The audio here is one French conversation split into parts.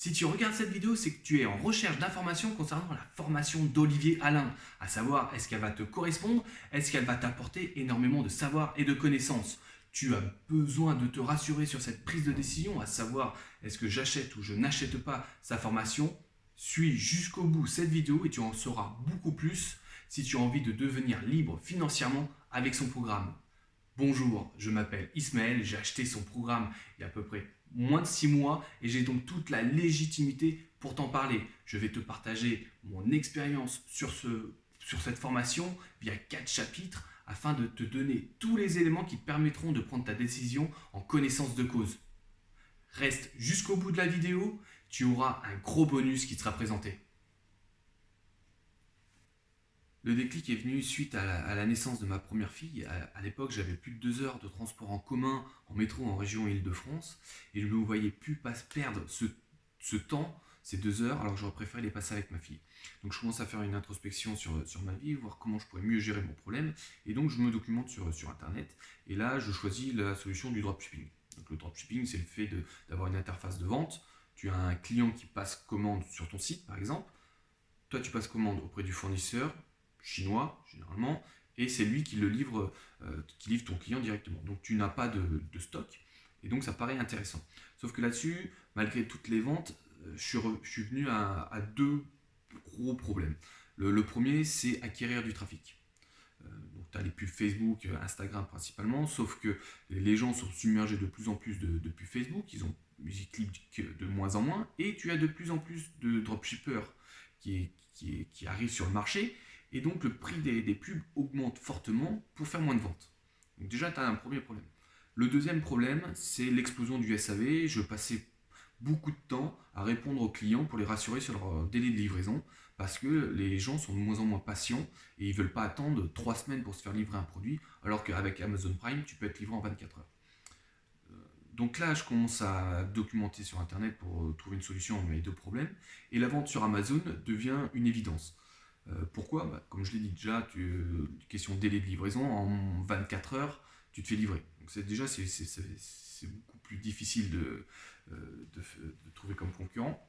Si tu regardes cette vidéo, c'est que tu es en recherche d'informations concernant la formation d'Olivier Alain, à savoir est-ce qu'elle va te correspondre, est-ce qu'elle va t'apporter énormément de savoir et de connaissances. Tu as besoin de te rassurer sur cette prise de décision, à savoir est-ce que j'achète ou je n'achète pas sa formation. Suis jusqu'au bout cette vidéo et tu en sauras beaucoup plus si tu as envie de devenir libre financièrement avec son programme. Bonjour, je m'appelle Ismaël, j'ai acheté son programme il y a à peu près moins de 6 mois et j'ai donc toute la légitimité pour t'en parler. Je vais te partager mon expérience sur cette formation via 4 chapitres afin de te donner tous les éléments qui te permettront de prendre ta décision en connaissance de cause. Reste jusqu'au bout de la vidéo, tu auras un gros bonus qui te sera présenté. Le déclic est venu suite à la naissance de ma première fille. À l'époque, j'avais plus de 2 heures de transport en commun, en métro, en région Île-de-France, et je ne me voyais plus perdre ce temps, ces 2 heures, alors que j'aurais préféré les passer avec ma fille. Donc je commence à faire une introspection sur ma vie, voir comment je pourrais mieux gérer mon problème, et donc je me documente sur Internet, et là je choisis la solution du dropshipping. Donc le dropshipping, c'est le fait d'avoir une interface de vente. Tu as un client qui passe commande sur ton site, par exemple. Toi, tu passes commande auprès du fournisseur, chinois généralement, et c'est lui qui livre ton client directement. Donc tu n'as pas de stock, et donc ça paraît intéressant. Sauf que là-dessus, malgré toutes les ventes, je suis venu à 2 gros problèmes. Le premier, c'est acquérir du trafic. Donc tu as les pubs Facebook, Instagram principalement, sauf que les gens sont submergés de plus en plus de pubs Facebook, ils cliquent de moins en moins, et tu as de plus en plus de dropshippers qui arrivent sur le marché, et donc le prix des pubs augmente fortement pour faire moins de ventes. Donc déjà, tu as un premier problème. Le deuxième problème, c'est l'explosion du SAV. Je passais beaucoup de temps à répondre aux clients pour les rassurer sur leur délai de livraison, parce que les gens sont de moins en moins patients et ils ne veulent pas attendre 3 semaines pour se faire livrer un produit, alors qu'avec Amazon Prime, tu peux être livré en 24 heures. Donc là, je commence à documenter sur Internet pour trouver une solution à mes 2 problèmes, et la vente sur Amazon devient une évidence. Pourquoi ? Comme je l'ai dit déjà, question de délai de livraison, en 24 heures, tu te fais livrer. Donc c'est beaucoup plus difficile de trouver comme concurrent.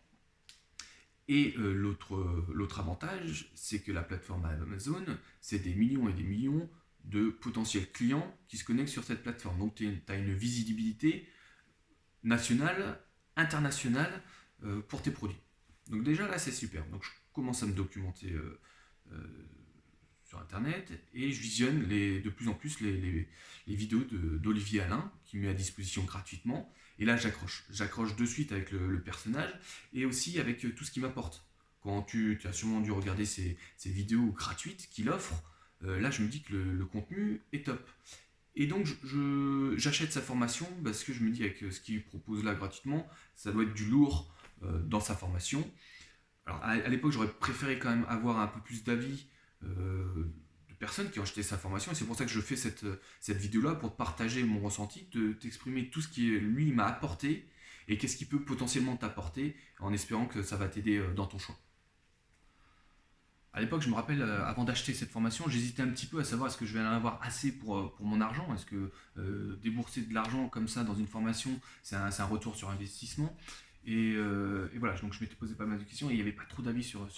Et l'autre avantage, c'est que la plateforme Amazon, c'est des millions et des millions de potentiels clients qui se connectent sur cette plateforme. Donc tu as une visibilité nationale, internationale pour tes produits. Donc déjà là, c'est super. Donc je commence à me documenter sur Internet, et je visionne de plus en plus les vidéos d'Olivier Alain, qui met à disposition gratuitement, et là j'accroche de suite avec le personnage, et aussi avec tout ce qu'il m'apporte. Quand tu as sûrement dû regarder ces vidéos gratuites qu'il offre, là je me dis que le contenu est top. Et donc j'achète sa formation, parce que je me dis avec ce qu'il propose là gratuitement, ça doit être du lourd dans sa formation. Alors à l'époque, j'aurais préféré quand même avoir un peu plus d'avis de personnes qui ont acheté sa formation, et c'est pour ça que je fais cette vidéo-là, pour te partager mon ressenti, t'exprimer tout ce qui lui m'a apporté, et qu'est-ce qui peut potentiellement t'apporter, en espérant que ça va t'aider dans ton choix. À l'époque, je me rappelle, avant d'acheter cette formation, j'hésitais un petit peu à savoir est-ce que je vais en avoir assez pour mon argent. Est-ce que débourser de l'argent comme ça dans une formation, c'est un retour sur investissement. Et voilà, donc je m'étais posé pas mal de questions, et il n'y avait pas trop d'avis sur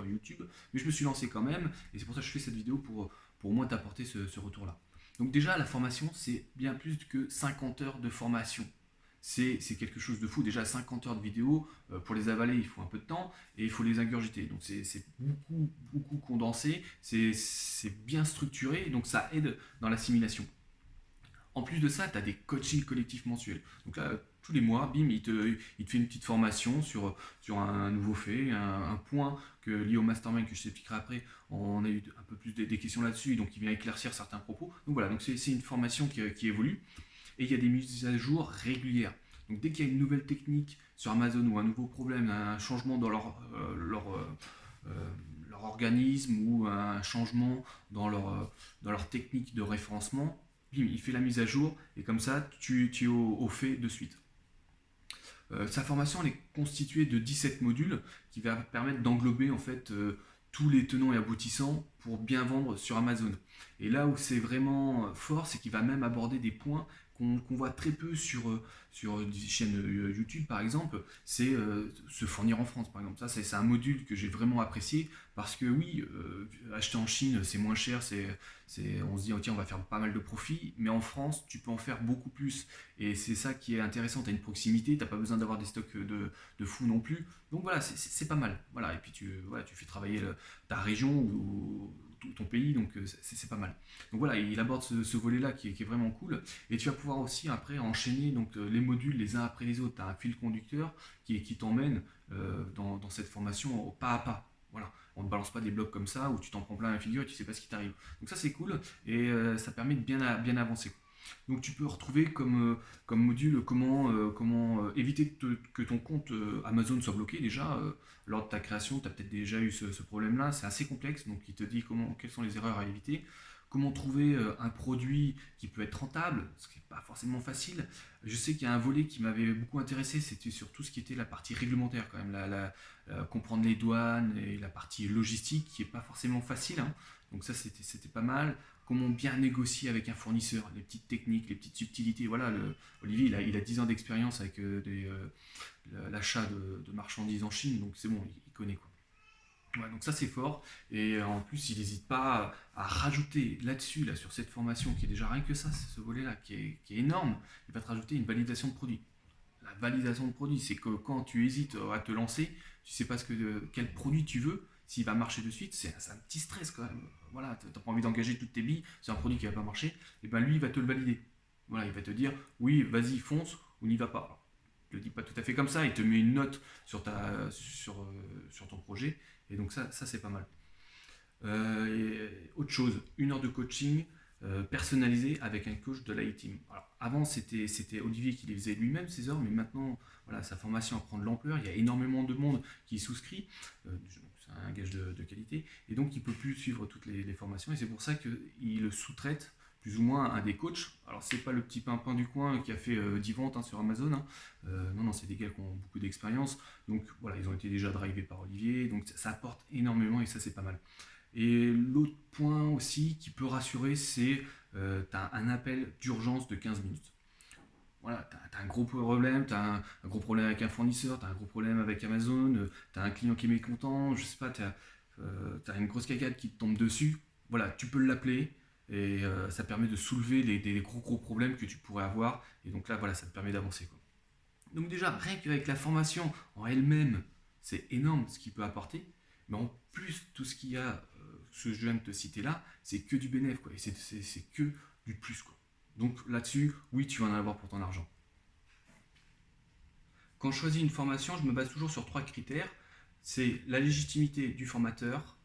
YouTube, mais je me suis lancé quand même, et c'est pour ça que je fais cette vidéo pour au moins t'apporter ce retour-là. Donc déjà, la formation, c'est bien plus que 50 heures de formation. C'est quelque chose de fou. Déjà 50 heures de vidéo, pour les avaler, il faut un peu de temps, et il faut les ingurgiter. Donc c'est beaucoup condensé, c'est bien structuré, donc ça aide dans l'assimilation. En plus de ça, tu as des coachings collectifs mensuels. Donc là, tous les mois, bim, il te fait une petite formation sur un nouveau fait, un point lié au mastermind que je t'expliquerai après. On a eu un peu plus des questions là-dessus, donc il vient éclaircir certains propos. Donc voilà, donc c'est une formation qui évolue, et il y a des mises à jour régulières. Donc dès qu'il y a une nouvelle technique sur Amazon, ou un nouveau problème, un changement dans leur organisme, ou un changement dans leur technique de référencement, bim, il fait la mise à jour, et comme ça, tu es au fait de suite. Sa formation, elle est constituée de 17 modules qui va permettre d'englober en fait tous les tenants et aboutissants pour bien vendre sur Amazon. Et là où c'est vraiment fort, c'est qu'il va même aborder des points qu'on voit très peu sur des chaînes YouTube par exemple, c'est se fournir en France par exemple. Ça c'est un module que j'ai vraiment apprécié parce que oui, acheter en Chine c'est moins cher, on se dit oh, tiens on va faire pas mal de profit, mais en France tu peux en faire beaucoup plus et c'est ça qui est intéressant, tu as une proximité, tu n'as pas besoin d'avoir des stocks de fou non plus, donc voilà c'est pas mal. Voilà, et puis voilà, tu fais travailler ta région ou ton pays, donc c'est pas mal. Donc voilà, il aborde ce volet-là qui est vraiment cool. Et tu vas pouvoir aussi après enchaîner donc, les modules les uns après les autres. Tu as un fil conducteur qui t'emmène dans cette formation au pas à pas. Voilà. On ne te balance pas des blocs comme ça où tu t'en prends plein la figure et tu sais pas ce qui t'arrive. Donc ça c'est cool et ça permet de bien avancer. Donc tu peux retrouver comme module comment éviter que ton compte Amazon soit bloqué déjà. Lors de ta création, tu as peut-être déjà eu ce problème-là. C'est assez complexe, donc il te dit quelles sont les erreurs à éviter. Comment trouver un produit qui peut être rentable, ce qui n'est pas forcément facile. Je sais qu'il y a un volet qui m'avait beaucoup intéressé, c'était sur tout ce qui était la partie réglementaire quand même, comprendre les douanes et la partie logistique qui n'est pas forcément facile, hein. Donc ça c'était pas mal. Comment bien négocier avec un fournisseur, les petites techniques, les petites subtilités. Voilà, Olivier il a 10 ans d'expérience avec l'achat de marchandises en Chine, donc c'est bon, il connaît quoi. Ouais, donc ça c'est fort et en plus il n'hésite pas à rajouter là-dessus, là, sur cette formation qui est déjà rien que ça, c'est ce volet-là qui est énorme, il va te rajouter une validation de produit. La validation de produit, c'est que quand tu hésites à te lancer, tu sais pas quel produit tu veux, s'il va marcher de suite, c'est un petit stress quand même. Voilà, tu n'as pas envie d'engager toutes tes billes, c'est un produit qui va pas marcher, et ben lui il va te le valider. Voilà, il va te dire oui, vas-y, fonce ou n'y va pas. Alors, il ne le dit pas tout à fait comme ça, il te met une note sur ton projet, et donc ça c'est pas mal. Et autre chose, 1 heure de coaching personnalisé avec un coach de l'I-Team. Alors, avant, c'était Olivier qui les faisait lui-même ces heures, mais maintenant, voilà, sa formation prend de l'ampleur. Il y a énormément de monde qui y souscrit. C'est un gage de qualité. Et donc, il ne peut plus suivre toutes les formations. Et c'est pour ça qu'il le sous-traite plus ou moins à des coachs. Alors, c'est pas le petit pimpin du coin qui a fait 10 ventes sur Amazon, hein. Non, c'est des gars qui ont beaucoup d'expérience. Donc, voilà, ils ont été déjà drivés par Olivier. Donc, ça apporte énormément et ça, c'est pas mal. Et l'autre point aussi qui peut rassurer, c'est tu as un appel d'urgence de 15 minutes. Voilà, tu as un gros problème, tu as un gros problème avec un fournisseur, tu as un gros problème avec Amazon, tu as un client qui est mécontent, je sais pas, tu as une grosse cagade qui te tombe dessus. Voilà, tu peux l'appeler et ça permet de soulever des gros problèmes que tu pourrais avoir. Et donc là, voilà, ça te permet d'avancer, quoi. Donc déjà, rien qu'avec la formation en elle-même, c'est énorme ce qu'il peut apporter. Mais en plus, tout ce qu'il y a, ce que je viens de te citer là, c'est que du bénéfice, quoi. Et c'est que du plus, quoi. Donc là-dessus, oui, tu vas en avoir pour ton argent. Quand je choisis une formation, je me base toujours sur 3 critères. C'est la légitimité du formateur,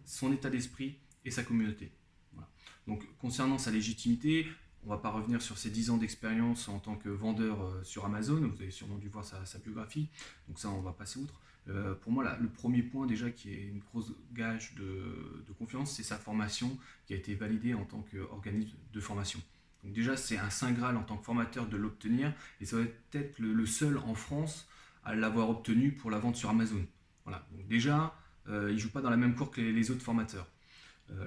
son état d'esprit et sa communauté. Voilà. Donc concernant sa légitimité, on ne va pas revenir sur ses 10 ans d'expérience en tant que vendeur sur Amazon, vous avez sûrement dû voir sa biographie, donc ça on va passer outre. Pour moi, là, le premier point déjà qui est une grosse gage de confiance, c'est sa formation qui a été validée en tant qu'organisme de formation. Donc déjà, c'est un saint graal en tant que formateur de l'obtenir, et ça va être le seul en France à l'avoir obtenu pour la vente sur Amazon. Voilà. Donc déjà, il ne joue pas dans la même cour que les autres formateurs.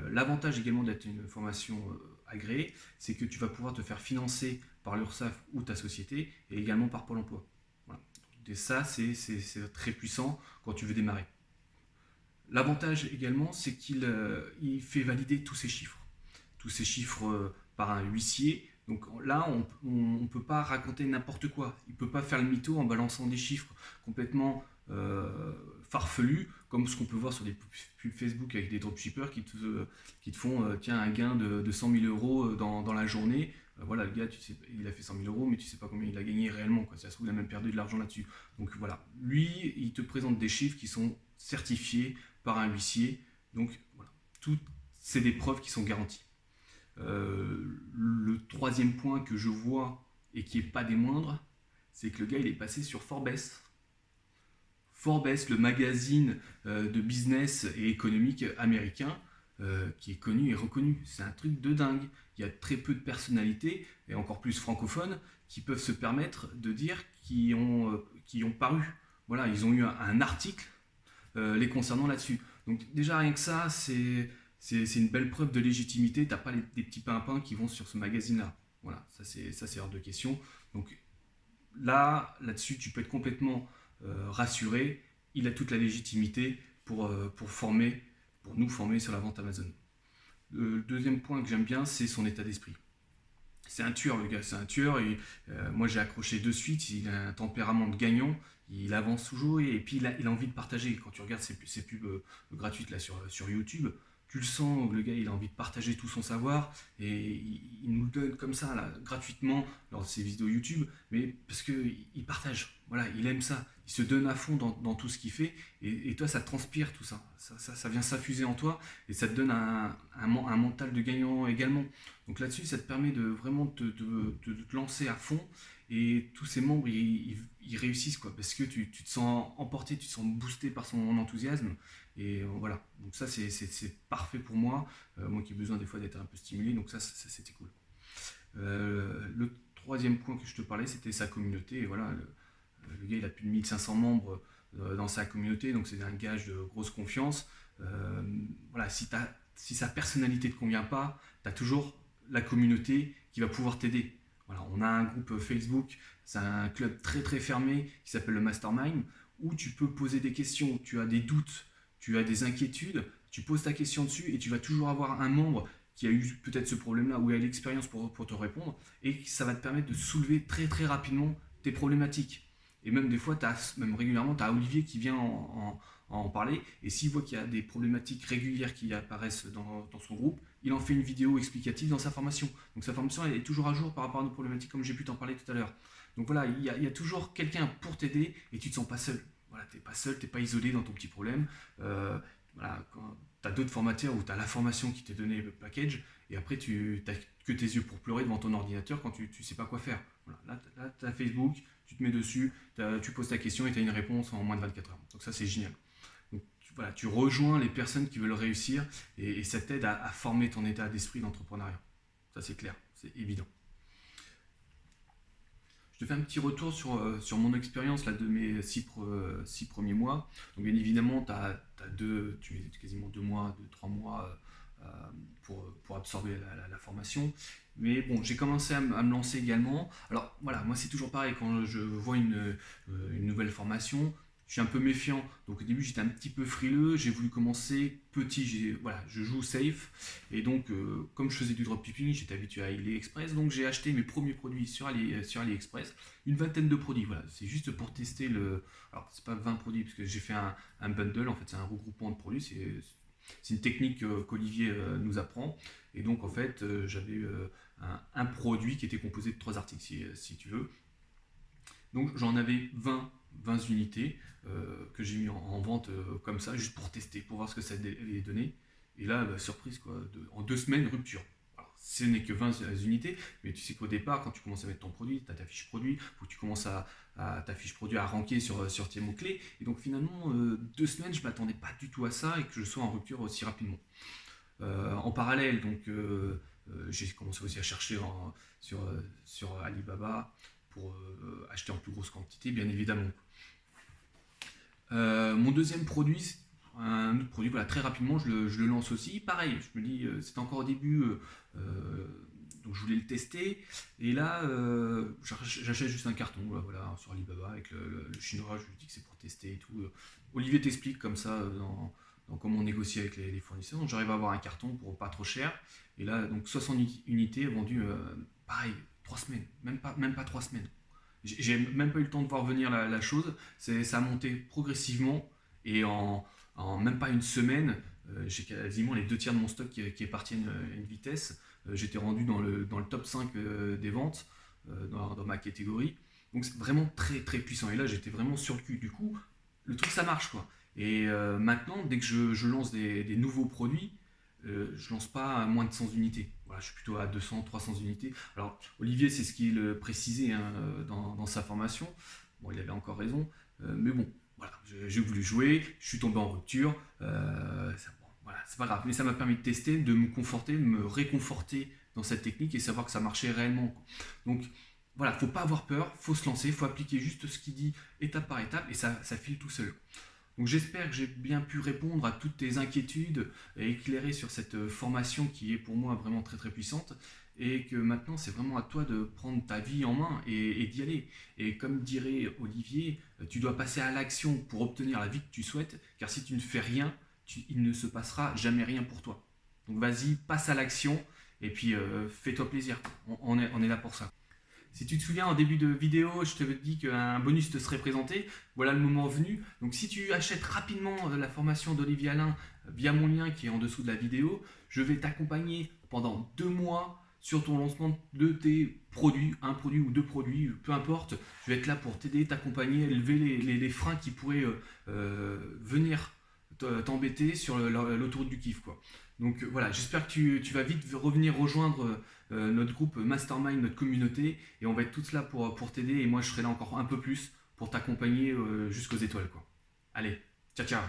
L'avantage également d'être une formation agréée, c'est que tu vas pouvoir te faire financer par l'URSSAF ou ta société, et également par Pôle emploi. Voilà. Et ça, c'est très puissant quand tu veux démarrer. L'avantage également, c'est qu'il fait valider tous ces chiffres. Tous ces chiffres par un huissier. Donc là, on ne peut pas raconter n'importe quoi. Il ne peut pas faire le mytho en balançant des chiffres complètement farfelus, comme ce qu'on peut voir sur des pubs Facebook avec des dropshippers qui te font tiens, un gain de 100 000 euros dans la journée. Voilà, le gars, tu sais, il a fait 100 000 euros, mais tu ne sais pas combien il a gagné réellement, quoi. Ça se trouve, il a même perdu de l'argent là-dessus. Donc voilà, lui, il te présente des chiffres qui sont certifiés par un huissier. Donc voilà, tout, c'est des preuves qui sont garanties. Le troisième point que je vois, et qui n'est pas des moindres, c'est que le gars, il est passé sur Forbes. Forbes, le magazine de business et économique américain, qui est connu et reconnu. C'est un truc de dingue. Il y a très peu de personnalités, et encore plus francophones, qui peuvent se permettre de dire qui ont paru. Voilà, ils ont eu un article les concernant là-dessus. Donc déjà rien que ça, c'est une belle preuve de légitimité. T'as pas des petits pimpins qui vont sur ce magazine-là. Voilà, ça c'est hors de question. Donc là-dessus, tu peux être complètement rassuré. Il a toute la légitimité pour nous former sur la vente Amazon. Le deuxième point que j'aime bien, c'est son état d'esprit. C'est un tueur, le gars, c'est un tueur. Et, moi, j'ai accroché de suite. Il a un tempérament de gagnant. Il avance toujours et puis il a envie de partager. Quand tu regardes ses pubs gratuites là, sur YouTube, tu le sens, le gars, il a envie de partager tout son savoir et il nous le donne comme ça, là, gratuitement, lors de ses vidéos YouTube, mais parce qu'il partage. Voilà, il aime ça. Il se donne à fond dans tout ce qu'il fait et toi, ça transpire tout ça. Ça vient s'infuser en toi et ça te donne un mental de gagnant également. Donc là-dessus, ça te permet de vraiment te lancer à fond et tous ses membres ils réussissent quoi parce que tu te sens emporté, tu te sens boosté par son enthousiasme et voilà. Donc ça c'est parfait pour moi, moi qui ai besoin des fois d'être un peu stimulé, donc ça c'était cool. Le troisième point que je te parlais c'était sa communauté et voilà, le gars il a plus de 1500 membres dans sa communauté, donc c'est un gage de grosse confiance. Voilà, si sa personnalité ne te convient pas, tu as toujours la communauté qui va pouvoir t'aider. Voilà, on a un groupe Facebook, c'est un club très très fermé qui s'appelle le Mastermind, où tu peux poser des questions, tu as des doutes, tu as des inquiétudes, tu poses ta question dessus et tu vas toujours avoir un membre qui a eu peut-être ce problème-là ou a l'expérience pour te répondre et ça va te permettre de soulever très très rapidement tes problématiques. Et même des fois, même régulièrement, tu as Olivier qui vient en parler et s'il voit qu'il y a des problématiques régulières qui apparaissent dans son groupe, il en fait une vidéo explicative dans sa formation. Donc sa formation elle est toujours à jour par rapport à nos problématiques comme j'ai pu t'en parler tout à l'heure. Donc voilà, il y a toujours quelqu'un pour t'aider et tu ne te sens pas seul. Voilà, tu n'es pas seul, tu n'es pas isolé dans ton petit problème. Voilà, tu as d'autres formateurs ou tu as la formation qui t'est donné le package et après tu n'as que tes yeux pour pleurer devant ton ordinateur quand tu ne sais pas quoi faire. Voilà, là tu as Facebook, tu te mets dessus, tu poses ta question et tu as une réponse en moins de 24 heures. Donc ça c'est génial. Donc voilà, tu rejoins les personnes qui veulent réussir et ça t'aide à former ton état d'esprit d'entrepreneuriat. Ça c'est clair, c'est évident. Je te fais un petit retour sur mon expérience là, de mes 6 premiers mois. Donc bien évidemment, tu mets quasiment 2 mois, 3 mois pour absorber la formation. Mais bon, j'ai commencé à me lancer également. Alors voilà, moi c'est toujours pareil, quand je vois une nouvelle formation, je suis un peu méfiant. Donc au début j'étais un petit peu frileux, j'ai voulu commencer petit, voilà, je joue safe. Et donc comme je faisais du dropshipping, j'étais habitué à AliExpress, donc j'ai acheté mes premiers produits sur AliExpress, une vingtaine de produits. Voilà, c'est juste pour tester le... Alors c'est pas 20 produits, parce que j'ai fait un bundle, en fait c'est un regroupement de produits, c'est une technique qu'Olivier nous apprend. Et donc en fait j'avais un produit qui était composé de 3 articles si tu veux. Donc j'en avais 20 unités que j'ai mis en vente comme ça, juste pour tester, pour voir ce que ça allait donner. Et là, surprise, quoi, en 2 semaines, rupture. Alors, ce n'est que 20 unités, mais tu sais qu'au départ, quand tu commences à mettre ton produit, tu as ta fiche produit, il faut que tu commences ta fiche produit à ranker sur tes mots-clés. Et donc finalement, 2 semaines, je ne m'attendais pas du tout à ça et que je sois en rupture aussi rapidement. En parallèle, donc, j'ai commencé aussi à chercher sur Alibaba pour acheter en plus grosse quantité, bien évidemment. Mon deuxième produit, c'est un autre produit, voilà, très rapidement, je le lance aussi. Pareil, je me dis, c'est encore au début, donc je voulais le tester. Et là, j'achète juste un carton, voilà, sur Alibaba avec le chinois, je lui dis que c'est pour tester et tout. Olivier t'explique comme ça dans comment on négocie avec les fournisseurs. Donc j'arrive à avoir un carton pour pas trop cher. Et là, donc 60 unités vendues, pareil, 3 semaines, même pas 3 semaines. J'ai même pas eu le temps de voir venir la chose. Ça a monté progressivement et en même pas une semaine, j'ai quasiment les 2 tiers de mon stock qui est parti à une vitesse. J'étais rendu dans le top 5 des ventes dans ma catégorie. Donc c'est vraiment très très puissant. Et là j'étais vraiment sur le cul. Du coup, le truc ça marche quoi. Et maintenant, dès que je lance des nouveaux produits, je lance pas à moins de 100 unités. Voilà, je suis plutôt à 200, 300 unités. Alors, Olivier, c'est ce qu'il précisait hein, dans sa formation. Bon, il avait encore raison. Mais bon, voilà, j'ai voulu jouer, je suis tombé en rupture. Bon, voilà, c'est pas grave. Mais ça m'a permis de tester, de me conforter, de me réconforter dans cette technique et savoir que ça marchait réellement. Donc, voilà, faut pas avoir peur, faut se lancer, faut appliquer juste ce qu'il dit étape par étape et ça file tout seul. Donc j'espère que j'ai bien pu répondre à toutes tes inquiétudes et éclairer sur cette formation qui est pour moi vraiment très très puissante. et que maintenant c'est vraiment à toi de prendre ta vie en main et d'y aller. Et comme dirait Olivier, tu dois passer à l'action pour obtenir la vie que tu souhaites, car si tu ne fais rien, il ne se passera jamais rien pour toi. Donc vas-y, passe à l'action et puis fais-toi plaisir. On est là pour ça. Si tu te souviens, en début de vidéo, je t'avais dit qu'un bonus te serait présenté. Voilà le moment venu. Donc si tu achètes rapidement la formation d'Olivier Alain via mon lien qui est en dessous de la vidéo, je vais t'accompagner pendant 2 mois sur ton lancement de tes produits, un produit ou 2 produits, peu importe. Je vais être là pour t'aider, t'accompagner, lever les freins qui pourraient venir t'embêter sur l'autoroute du kiff, quoi. Donc voilà, j'espère que tu vas vite revenir rejoindre notre groupe Mastermind, notre communauté, et on va être tous là pour t'aider, et moi je serai là encore un peu plus pour t'accompagner jusqu'aux étoiles, quoi. Allez, ciao ciao.